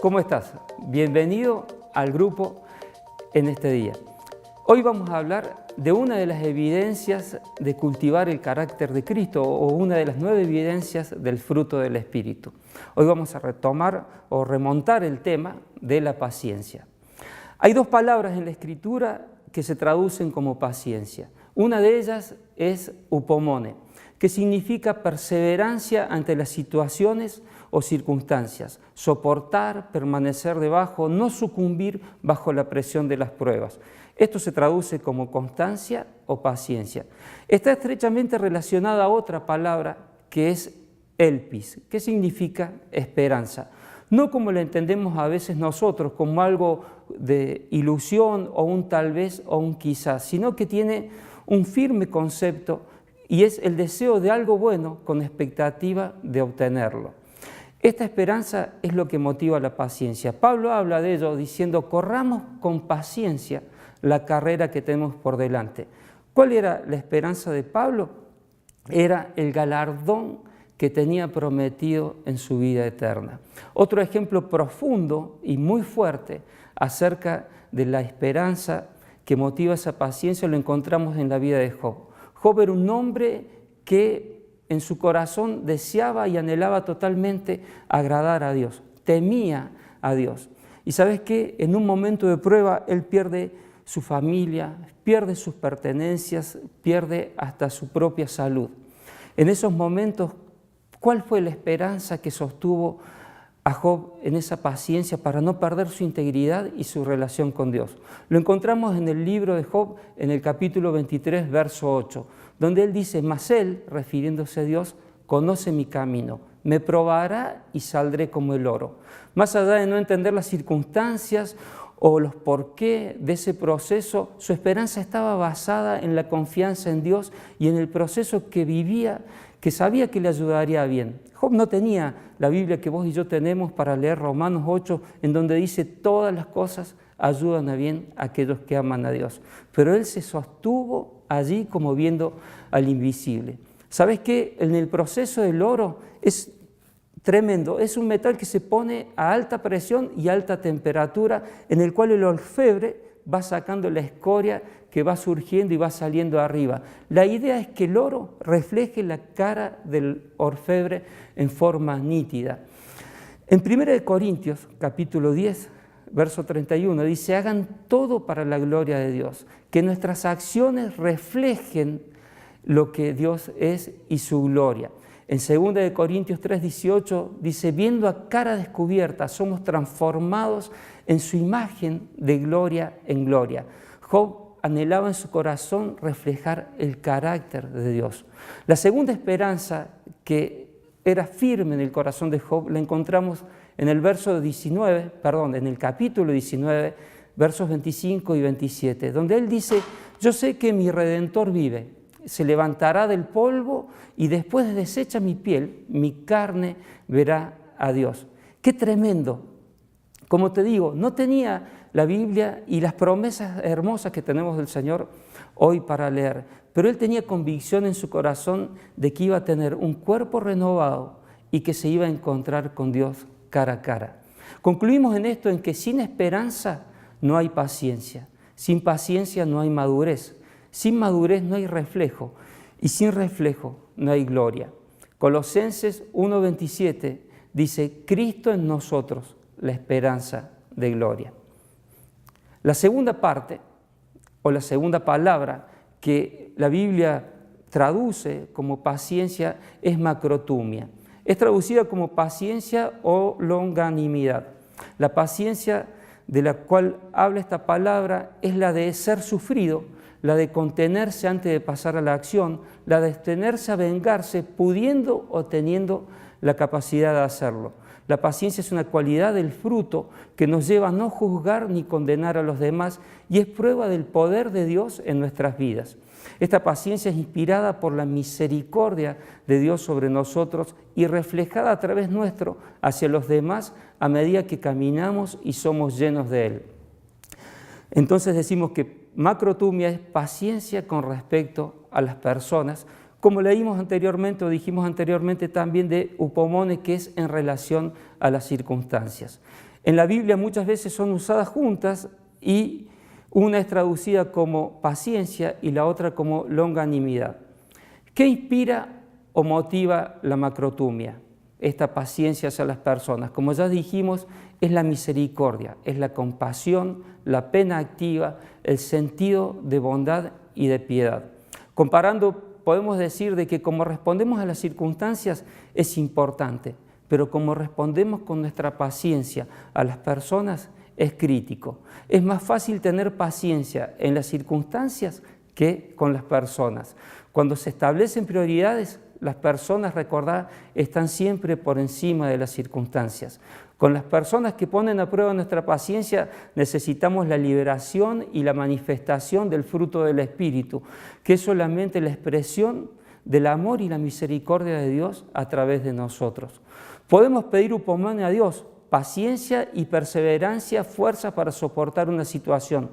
¿Cómo estás? Bienvenido al grupo en este día. Hoy vamos a hablar de una de las evidencias de cultivar el carácter de Cristo o una de las 9 evidencias del fruto del Espíritu. Hoy vamos a retomar o remontar el tema de la paciencia. Hay 2 palabras en la Escritura que se traducen como paciencia. Una de ellas es upomone, que significa perseverancia ante las situaciones o circunstancias, soportar, permanecer debajo, no sucumbir bajo la presión de las pruebas. Esto se traduce como constancia o paciencia. Está estrechamente relacionada a otra palabra que es elpis, que significa esperanza. No como la entendemos a veces nosotros, como algo de ilusión o un tal vez o un quizás, sino que tiene un firme concepto y es el deseo de algo bueno con expectativa de obtenerlo. Esta esperanza es lo que motiva la paciencia. Pablo habla de ello diciendo, corramos con paciencia la carrera que tenemos por delante. ¿Cuál era la esperanza de Pablo? Era el galardón que tenía prometido en su vida eterna. Otro ejemplo profundo y muy fuerte acerca de la esperanza que motiva esa paciencia lo encontramos en la vida de Job. Job era un hombre que en su corazón deseaba y anhelaba totalmente agradar a Dios, temía a Dios. Y ¿sabes qué? En un momento de prueba él pierde su familia, pierde sus pertenencias, pierde hasta su propia salud. En esos momentos, ¿cuál fue la esperanza que sostuvo a Job en esa paciencia para no perder su integridad y su relación con Dios? Lo encontramos en el libro de Job, en el capítulo 23, verso 8, donde él dice, mas él, refiriéndose a Dios, conoce mi camino, me probará y saldré como el oro. Más allá de no entender las circunstancias o los porqué de ese proceso, su esperanza estaba basada en la confianza en Dios y en el proceso que vivía, que sabía que le ayudaría bien. Job no tenía la Biblia que vos y yo tenemos para leer Romanos 8, en donde dice todas las cosas ayudan a bien a aquellos que aman a Dios. Pero él se sostuvo allí como viendo al invisible. ¿Sabes qué? En el proceso del oro es tremendo, es un metal que se pone a alta presión y alta temperatura, en el cual el orfebre va sacando la escoria que va surgiendo y va saliendo arriba. La idea es que el oro refleje la cara del orfebre en forma nítida. En 1 Corintios, capítulo 10, verso 31, dice, hagan todo para la gloria de Dios, que nuestras acciones reflejen lo que Dios es y su gloria. En 2 Corintios 3, 18 dice, viendo a cara descubierta, somos transformados en su imagen de gloria en gloria. Job anhelaba en su corazón reflejar el carácter de Dios. La segunda esperanza que era firme en el corazón de Job la encontramos en el en el capítulo 19, versos 25 y 27, donde él dice, yo sé que mi Redentor vive, se levantará del polvo y después de deshecha mi piel, mi carne verá a Dios. ¡Qué tremendo! Como te digo, no tenía la Biblia y las promesas hermosas que tenemos del Señor hoy para leer, pero él tenía convicción en su corazón de que iba a tener un cuerpo renovado y que se iba a encontrar con Dios cara a cara. Concluimos en esto en que sin esperanza no hay paciencia, sin paciencia no hay madurez, sin madurez no hay reflejo y sin reflejo no hay gloria. Colosenses 1:27 dice, Cristo en nosotros, la esperanza de gloria. La segunda parte o la segunda palabra que la Biblia traduce como paciencia es macrotumia. Es traducida como paciencia o longanimidad. La paciencia de la cual habla esta palabra es la de ser sufrido, la de contenerse antes de pasar a la acción, la de abstenerse a vengarse, pudiendo o teniendo la capacidad de hacerlo. La paciencia es una cualidad del fruto que nos lleva a no juzgar ni condenar a los demás y es prueba del poder de Dios en nuestras vidas. Esta paciencia es inspirada por la misericordia de Dios sobre nosotros y reflejada a través nuestro hacia los demás a medida que caminamos y somos llenos de Él. Entonces decimos que macrotumia es paciencia con respecto a las personas, como leímos anteriormente o dijimos anteriormente también de upomone, que es en relación a las circunstancias. En la Biblia muchas veces son usadas juntas y una es traducida como paciencia y la otra como longanimidad. ¿Qué inspira o motiva la macrotumia? Esta paciencia hacia las personas. Como ya dijimos, es la misericordia, es la compasión, la pena activa, el sentido de bondad y de piedad. Comparando, podemos decir de que como respondemos a las circunstancias es importante, pero como respondemos con nuestra paciencia a las personas es crítico. Es más fácil tener paciencia en las circunstancias que con las personas. Cuando se establecen prioridades, las personas, recordad, están siempre por encima de las circunstancias. Con las personas que ponen a prueba nuestra paciencia necesitamos la liberación y la manifestación del fruto del Espíritu, que es solamente la expresión del amor y la misericordia de Dios a través de nosotros. Podemos pedir upomone a Dios, paciencia y perseverancia, fuerza para soportar una situación.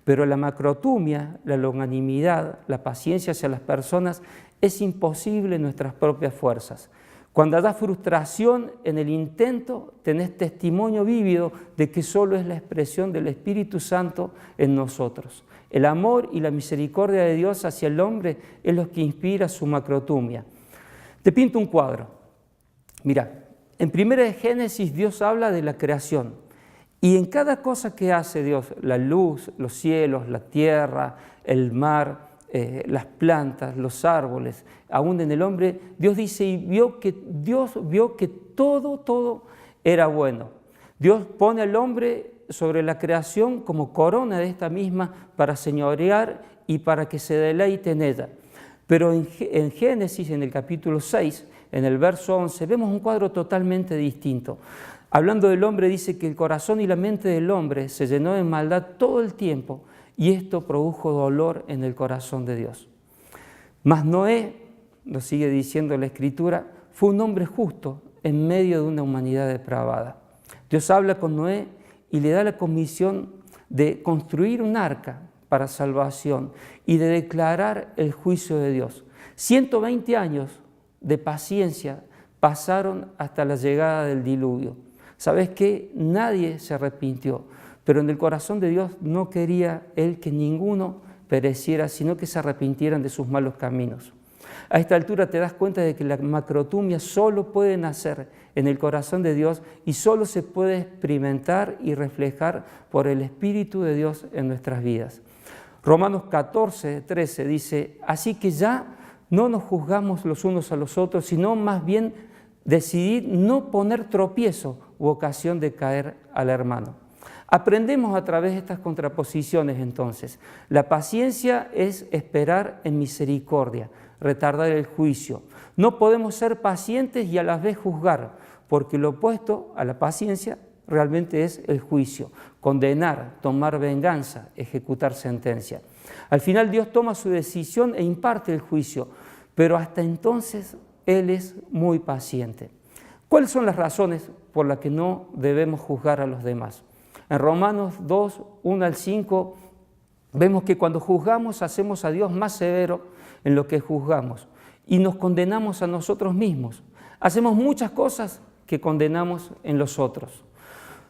Pero la macrotumia, la longanimidad, la paciencia hacia las personas es imposible en nuestras propias fuerzas. Cuando haya frustración en el intento, tenés testimonio vívido de que solo es la expresión del Espíritu Santo en nosotros. El amor y la misericordia de Dios hacia el hombre es lo que inspira su macrotumia. Te pinto un cuadro. Mira, en 1 de Génesis Dios habla de la creación. Y en cada cosa que hace Dios, la luz, los cielos, la tierra, el mar, las plantas, los árboles, aún en el hombre, Dios dice y Dios vio que todo era bueno. Dios pone al hombre sobre la creación como corona de esta misma para señorear y para que se deleite en ella. Pero en Génesis, en el capítulo 6, en el verso 11, vemos un cuadro totalmente distinto. Hablando del hombre, dice que el corazón y la mente del hombre se llenó de maldad todo el tiempo y esto produjo dolor en el corazón de Dios. Mas Noé, lo sigue diciendo la Escritura, fue un hombre justo en medio de una humanidad depravada. Dios habla con Noé y le da la comisión de construir un arca para salvación y de declarar el juicio de Dios. 120 años de paciencia pasaron hasta la llegada del diluvio. ¿Sabes qué? Nadie se arrepintió, pero en el corazón de Dios no quería Él que ninguno pereciera, sino que se arrepintieran de sus malos caminos. A esta altura te das cuenta de que la macrotumia solo puede nacer en el corazón de Dios y solo se puede experimentar y reflejar por el Espíritu de Dios en nuestras vidas. Romanos 14:13 dice, así que ya no nos juzgamos los unos a los otros, sino más bien decidir no poner tropiezo u ocasión de caer al hermano. Aprendemos a través de estas contraposiciones entonces. La paciencia es esperar en misericordia, retardar el juicio. No podemos ser pacientes y a la vez juzgar, porque lo opuesto a la paciencia realmente es el juicio, condenar, tomar venganza, ejecutar sentencia. Al final Dios toma su decisión e imparte el juicio, pero hasta entonces Él es muy paciente. ¿Cuáles son las razones por las que no debemos juzgar a los demás? En Romanos 2, 1 al 5, vemos que cuando juzgamos hacemos a Dios más severo en lo que juzgamos y nos condenamos a nosotros mismos. Hacemos muchas cosas que condenamos en los otros.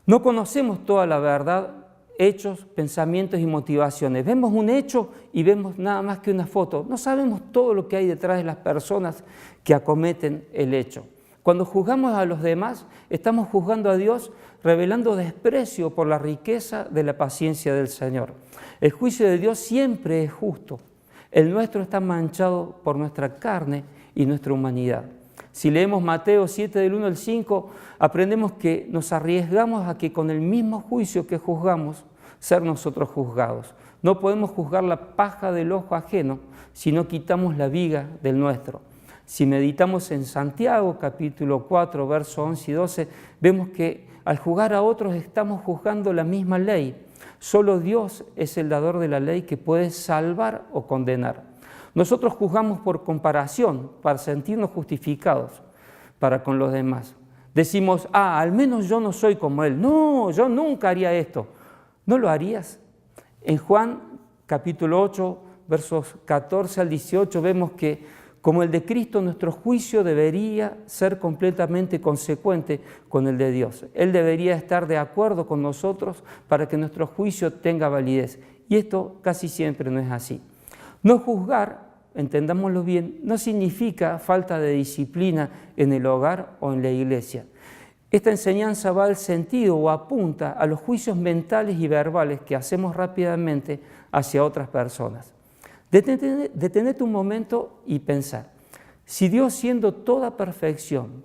No conocemos toda la verdad, hechos, pensamientos y motivaciones. Vemos un hecho y vemos nada más que una foto. No sabemos todo lo que hay detrás de las personas que acometen el hecho. Cuando juzgamos a los demás, estamos juzgando a Dios, revelando desprecio por la riqueza de la paciencia del Señor. El juicio de Dios siempre es justo. El nuestro está manchado por nuestra carne y nuestra humanidad. Si leemos Mateo 7, del 1 al 5, aprendemos que nos arriesgamos a que con el mismo juicio que juzgamos, ser nosotros juzgados. No podemos juzgar la paja del ojo ajeno si no quitamos la viga del nuestro. Si meditamos en Santiago, capítulo 4, versos 11 y 12, vemos que al juzgar a otros estamos juzgando la misma ley. Solo Dios es el dador de la ley que puede salvar o condenar. Nosotros juzgamos por comparación, para sentirnos justificados para con los demás. Decimos, al menos yo no soy como él. No, yo nunca haría esto. ¿No lo harías? En Juan, capítulo 8, versos 14 al 18, vemos que como el de Cristo, nuestro juicio debería ser completamente consecuente con el de Dios. Él debería estar de acuerdo con nosotros para que nuestro juicio tenga validez. Y esto casi siempre no es así. No juzgar, entendámoslo bien, no significa falta de disciplina en el hogar o en la iglesia. Esta enseñanza va al sentido o apunta a los juicios mentales y verbales que hacemos rápidamente hacia otras personas. Detenete un momento y pensar, si Dios, siendo toda perfección,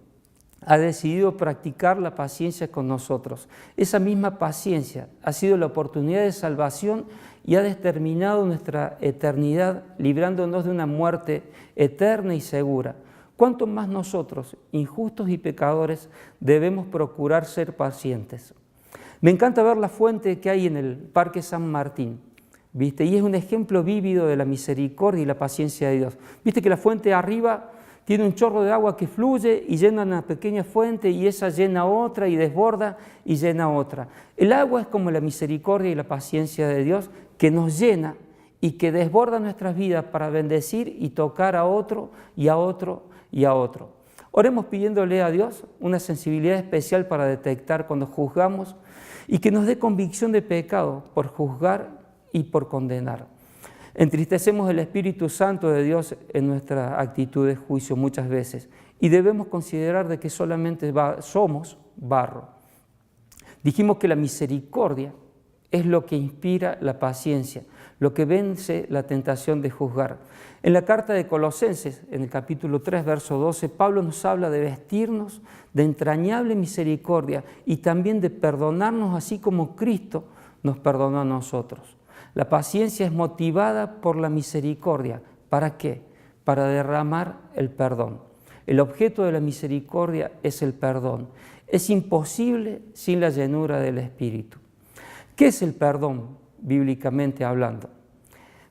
ha decidido practicar la paciencia con nosotros, esa misma paciencia ha sido la oportunidad de salvación y ha determinado nuestra eternidad, librándonos de una muerte eterna y segura. ¿Cuánto más nosotros, injustos y pecadores, debemos procurar ser pacientes? Me encanta ver la fuente que hay en el Parque San Martín, ¿viste? Y es un ejemplo vívido de la misericordia y la paciencia de Dios. ¿Viste que la fuente arriba tiene un chorro de agua que fluye y llena una pequeña fuente y esa llena otra y desborda y llena otra? El agua es como la misericordia y la paciencia de Dios que nos llena y que desborda nuestras vidas para bendecir y tocar a otro y a otro y a otro. Oremos pidiéndole a Dios una sensibilidad especial para detectar cuando juzgamos y que nos dé convicción de pecado por juzgar y por condenar. Entristecemos el Espíritu Santo de Dios en nuestra actitud de juicio muchas veces y debemos considerar de que solamente somos barro. Dijimos que la misericordia es lo que inspira la paciencia, lo que vence la tentación de juzgar. En la carta de Colosenses, en el capítulo 3, verso 12, Pablo nos habla de vestirnos de entrañable misericordia y también de perdonarnos así como Cristo nos perdonó a nosotros. La paciencia es motivada por la misericordia. ¿Para qué? Para derramar el perdón. El objeto de la misericordia es el perdón. Es imposible sin la llenura del Espíritu. ¿Qué es el perdón, bíblicamente hablando?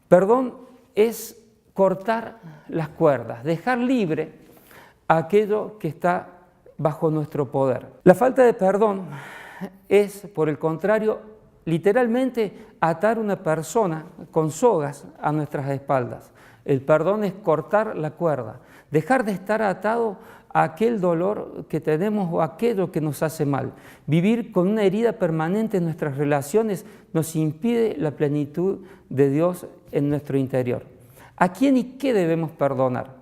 Perdón es cortar las cuerdas, dejar libre aquello que está bajo nuestro poder. La falta de perdón es, por el contrario, literalmente atar una persona con sogas a nuestras espaldas. El perdón es cortar la cuerda, dejar de estar atado a aquel dolor que tenemos o aquello que nos hace mal. Vivir con una herida permanente en nuestras relaciones nos impide la plenitud de Dios en nuestro interior. ¿A quién y qué debemos perdonar?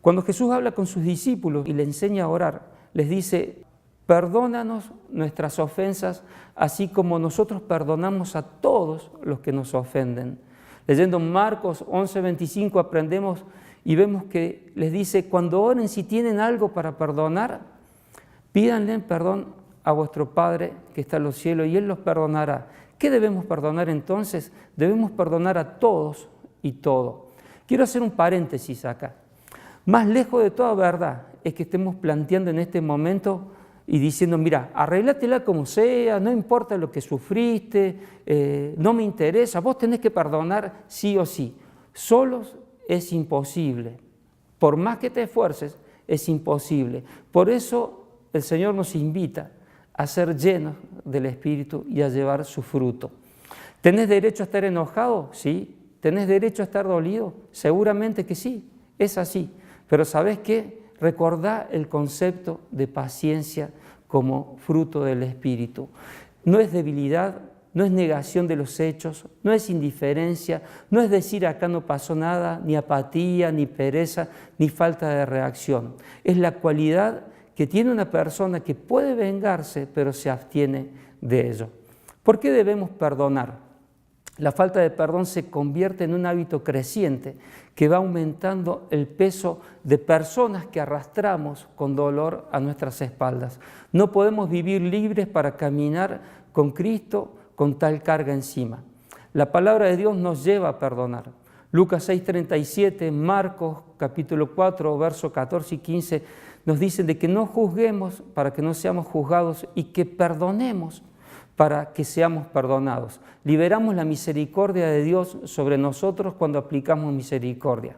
Cuando Jesús habla con sus discípulos y les enseña a orar, les dice: perdónanos nuestras ofensas, así como nosotros perdonamos a todos los que nos ofenden. Leyendo Marcos 11:25 aprendemos y vemos que les dice: cuando oren, si tienen algo para perdonar, pídanle perdón a vuestro Padre que está en los cielos y Él los perdonará. ¿Qué debemos perdonar entonces? Debemos perdonar a todos y todo. Quiero hacer un paréntesis acá. Más lejos de toda verdad es que estemos planteando en este momento y diciendo: mira, arréglatela como sea, no importa lo que sufriste, no me interesa, vos tenés que perdonar sí o sí. Solos es imposible. Por más que te esfuerces, es imposible. Por eso el Señor nos invita a ser llenos del Espíritu y a llevar su fruto. ¿Tenés derecho a estar enojado? Sí. ¿Tenés derecho a estar dolido? Seguramente que sí, es así. Pero ¿sabés qué? Recordá el concepto de paciencia como fruto del Espíritu. No es debilidad, no es negación de los hechos, no es indiferencia, no es decir acá no pasó nada, ni apatía, ni pereza, ni falta de reacción. Es la cualidad que tiene una persona que puede vengarse, pero se abstiene de ello. ¿Por qué debemos perdonar? La falta de perdón se convierte en un hábito creciente que va aumentando el peso de personas que arrastramos con dolor a nuestras espaldas. No podemos vivir libres para caminar con Cristo con tal carga encima. La palabra de Dios nos lleva a perdonar. Lucas 6:37, Marcos capítulo 4, versos 14 y 15 nos dicen de que no juzguemos para que no seamos juzgados y que perdonemos para que seamos perdonados. Liberamos la misericordia de Dios sobre nosotros cuando aplicamos misericordia.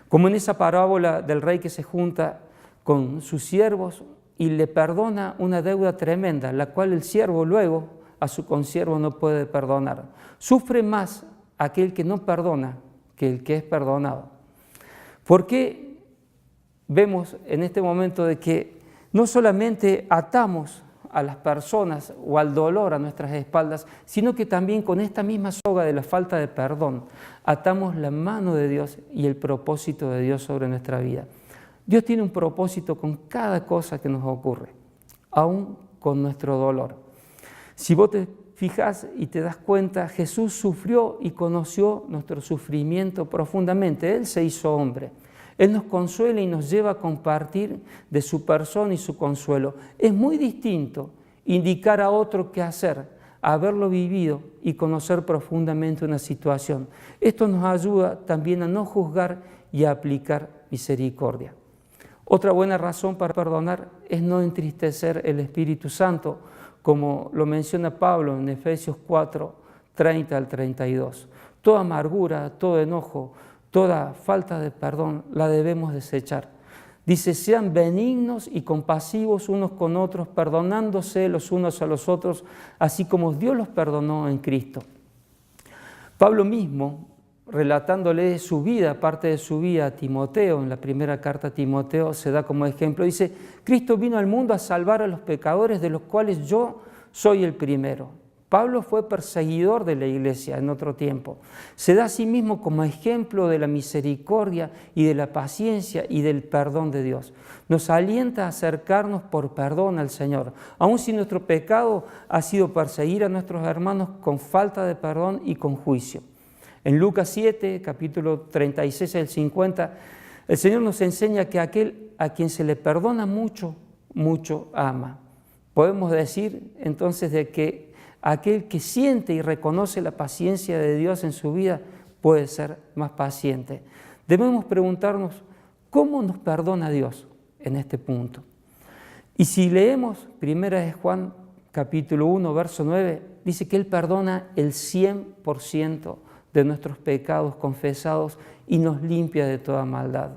Como en esa parábola del rey que se junta con sus siervos y le perdona una deuda tremenda, la cual el siervo luego a su consiervo no puede perdonar. Sufre más aquel que no perdona que el que es perdonado. ¿Por qué vemos en este momento de que no solamente atamos a las personas o al dolor a nuestras espaldas, sino que también con esta misma soga de la falta de perdón atamos la mano de Dios y el propósito de Dios sobre nuestra vida? Dios tiene un propósito con cada cosa que nos ocurre, aún con nuestro dolor. Si vos te fijas y te das cuenta, Jesús sufrió y conoció nuestro sufrimiento profundamente. Él se hizo hombre. Él nos consuela y nos lleva a compartir de su persona y su consuelo. Es muy distinto indicar a otro qué hacer, haberlo vivido y conocer profundamente una situación. Esto nos ayuda también a no juzgar y a aplicar misericordia. Otra buena razón para perdonar es no entristecer el Espíritu Santo, como lo menciona Pablo en Efesios 4, 30 al 32. Toda amargura, todo enojo, toda falta de perdón la debemos desechar. Dice, sean benignos y compasivos unos con otros, perdonándose los unos a los otros, así como Dios los perdonó en Cristo. Pablo mismo, relatándole su vida, parte de su vida a Timoteo, en la primera carta a Timoteo, se da como ejemplo. Dice, Cristo vino al mundo a salvar a los pecadores, de los cuales yo soy el primero. Pablo fue perseguidor de la iglesia en otro tiempo. Se da a sí mismo como ejemplo de la misericordia y de la paciencia y del perdón de Dios. Nos alienta a acercarnos por perdón al Señor, aun si nuestro pecado ha sido perseguir a nuestros hermanos con falta de perdón y con juicio. En Lucas 7, capítulo 36 al 50, el Señor nos enseña que aquel a quien se le perdona mucho, mucho ama. Podemos decir entonces de que aquel que siente y reconoce la paciencia de Dios en su vida puede ser más paciente. Debemos preguntarnos, ¿cómo nos perdona Dios en este punto? Y si leemos 1 Juan capítulo 1, verso 9, dice que Él perdona el 100% de nuestros pecados confesados y nos limpia de toda maldad.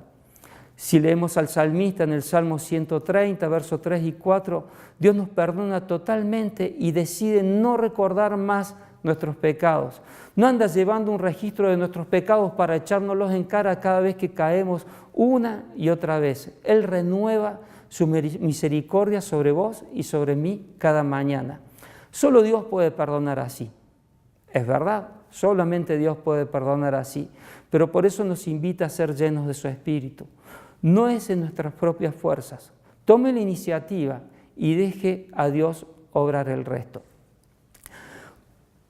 Si leemos al salmista en el Salmo 130, versos 3 y 4, Dios nos perdona totalmente y decide no recordar más nuestros pecados. No anda llevando un registro de nuestros pecados para echárnoslos en cara cada vez que caemos una y otra vez. Él renueva su misericordia sobre vos y sobre mí cada mañana. Solo Dios puede perdonar así. Es verdad, solamente Dios puede perdonar así, pero por eso nos invita a ser llenos de su Espíritu. No es en nuestras propias fuerzas. Tome la iniciativa y deje a Dios obrar el resto.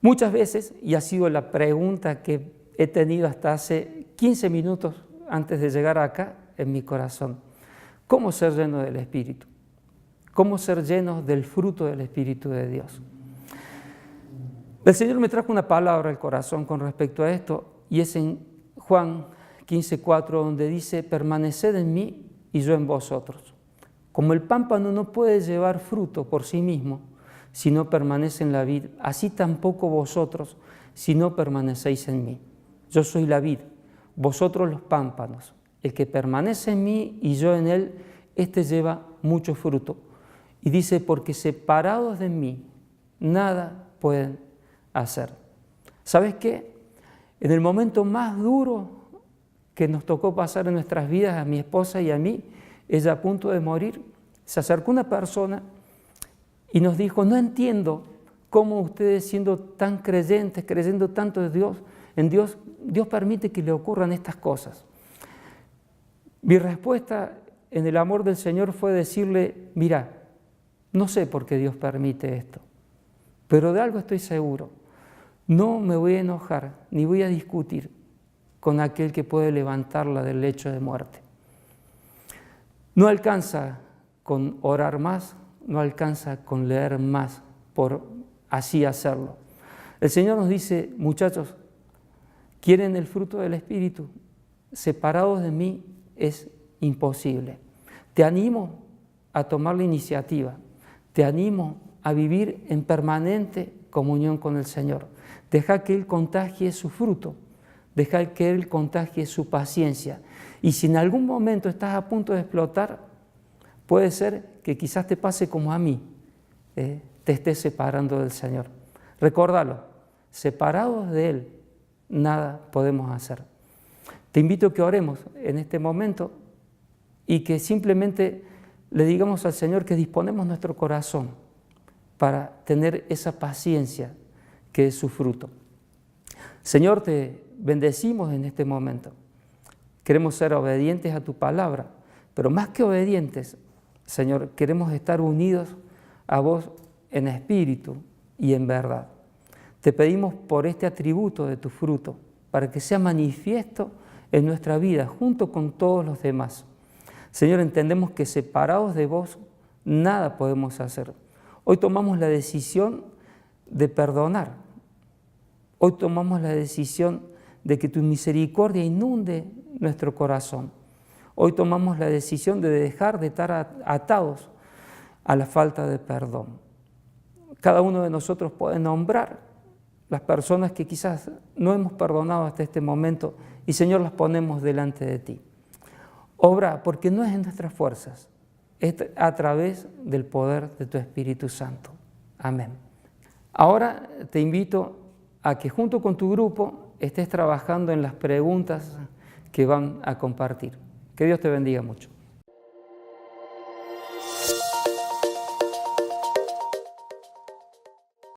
Muchas veces, y ha sido la pregunta que he tenido hasta hace 15 minutos antes de llegar acá en mi corazón, ¿cómo ser lleno del Espíritu? ¿Cómo ser llenos del fruto del Espíritu de Dios? El Señor me trajo una palabra al corazón con respecto a esto, y es en Juan 15:4, donde dice, permaneced en mí y yo en vosotros. Como el pámpano no puede llevar fruto por sí mismo si no permanece en la vid, así tampoco vosotros si no permanecéis en mí. Yo soy la vid, vosotros los pámpanos. El que permanece en mí y yo en él, éste lleva mucho fruto. Y dice, porque separados de mí, nada pueden hacer. ¿Sabes qué? En el momento más duro que nos tocó pasar en nuestras vidas, a mi esposa y a mí, ella a punto de morir, se acercó una persona y nos dijo, no entiendo cómo ustedes siendo tan creyentes, creyendo tanto en Dios, Dios permite que le ocurran estas cosas. Mi respuesta en el amor del Señor fue decirle, mira, no sé por qué Dios permite esto, pero de algo estoy seguro, no me voy a enojar ni voy a discutir con aquel que puede levantarla del lecho de muerte. No alcanza con orar más, no alcanza con leer más por así hacerlo. El Señor nos dice, muchachos, ¿quieren el fruto del Espíritu? Separados de mí es imposible. Te animo a tomar la iniciativa, te animo a vivir en permanente comunión con el Señor. Deja que Él contagie su fruto. Deja que Él contagie su paciencia. Y si en algún momento estás a punto de explotar, puede ser que quizás te pase como a mí, te estés separando del Señor. Recórdalo, separados de Él, nada podemos hacer. Te invito a que oremos en este momento y que simplemente le digamos al Señor que disponemos nuestro corazón para tener esa paciencia que es su fruto. Señor, te bendecimos en este momento. Queremos ser obedientes a tu palabra, pero más que obedientes, Señor, queremos estar unidos a vos en espíritu y en verdad. Te pedimos por este atributo de tu fruto, para que sea manifiesto en nuestra vida, junto con todos los demás. Señor, entendemos que separados de vos, nada podemos hacer. Hoy tomamos la decisión de perdonar. Hoy tomamos la decisión de que tu misericordia inunde nuestro corazón. Hoy tomamos la decisión de dejar de estar atados a la falta de perdón. Cada uno de nosotros puede nombrar las personas que quizás no hemos perdonado hasta este momento y, Señor, las ponemos delante de ti. Obra, porque no es en nuestras fuerzas, es a través del poder de tu Espíritu Santo. Amén. Ahora te invito a que junto con tu grupo estés trabajando en las preguntas que van a compartir. Que Dios te bendiga mucho.